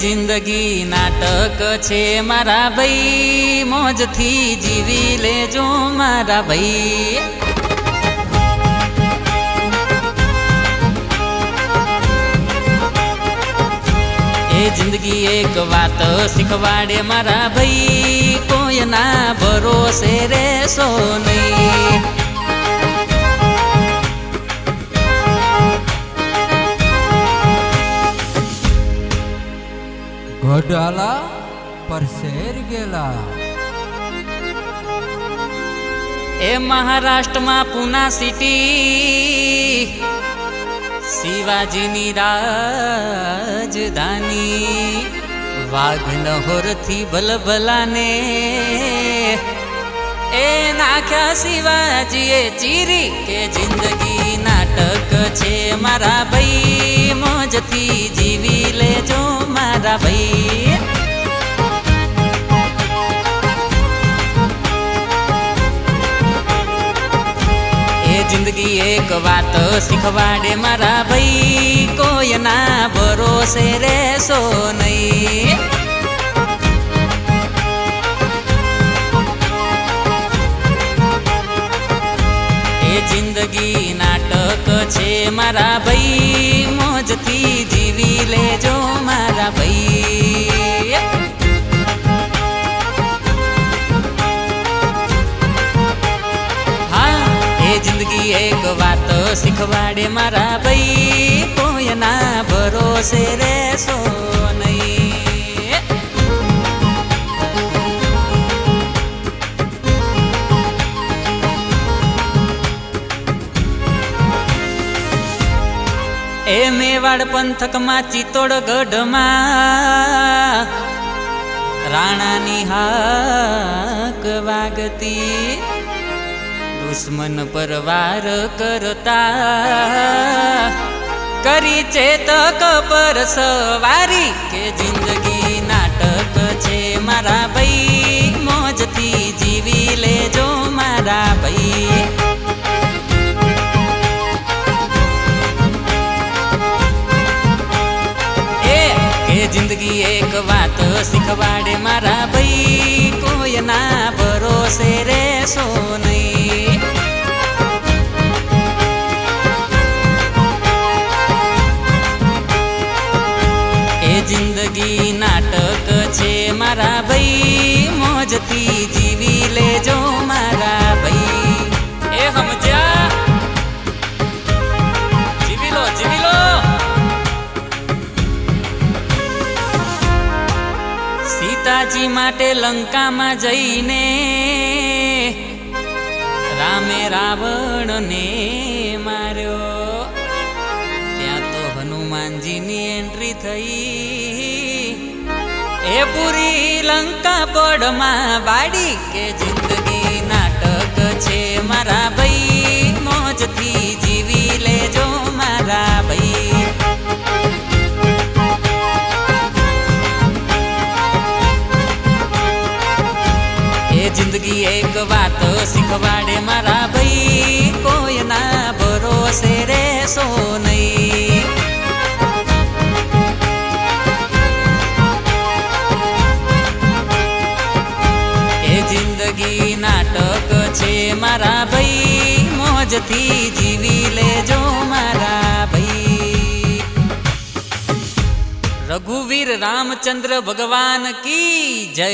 જિંદગી નાટક છે મારા ભાઈ, મોજથી જીવી લેજો મારા ભાઈ। એ જિંદગી એક વાત શીખવાડે મારા ભાઈ, કોઈના ભરોસે રહેશો નહીં। ઘોડાલા પર શેર ગેલા। એ મહારાષ્ટ્રમાં પૂના સિટી, શિવાજીની રાજધાની, વાઘનહોરથી ભલભલાને એ નાખ્યા શિવાજીએ ચીરી। કે જિંદગી નાટક છે મારા ભાઈ, મોજથી જીવી લેજો મારા ભાઈ। એ જિંદગી એક વાત શીખવાડે મારા ભાઈ, કોઈના ભરોસે રહેશો નહીં। એ જિંદગી નાટક છે મારા ભાઈ, મોજથી જીવી લેજો મારા ભાઈ। હા, એ જિંદગી એક વાત શીખવાડે મારા ભાઈ, કોઈના ભરોસે રહેશો નહીં। એ મેવાડ પંથકમાં ચિત્તોડગઢમાં રાણાની હાક વાગતી, દુશ્મન પર વાર કરતા કરી ચેતક પર સવારી। કે જિંદગી નાટક છે મારા ભાઈ, મોજથી જીવી લેજો મારા ભાઈ। જિંદગી એક વાત શીખવાડે મારા ભાઈ, કોઈના ભરોસે રહેશો નહીં। એ જિંદગી નાટક છે મારા ભાઈ, મોજથી જીવી લેજો મારા ભાઈ। એ સમજ્યા? જીવી લો, જીવી લો। સીતાજી માટે લંકામાં જઈને રામે રાવણને માર્યો, ત્યાં તો હનુમાનજીની એન્ટ્રી થઈ, એ પૂરી લંકા પડમાં બાડી। કે જિંદગી નાટક છે મારા ભાઈ, મોજથી જીવી લેજો મારા ભાઈ। જિંદગી એક વાત શીખવાડે મારા ભાઈ, કોઈના ભરોસે રહેશો નહીં। એ જિંદગી નાટક છે મારા ભાઈ, મોજથી જીવી લેજો મારા ભાઈ। રઘુવીર રામચંદ્ર ભગવાન કી જય।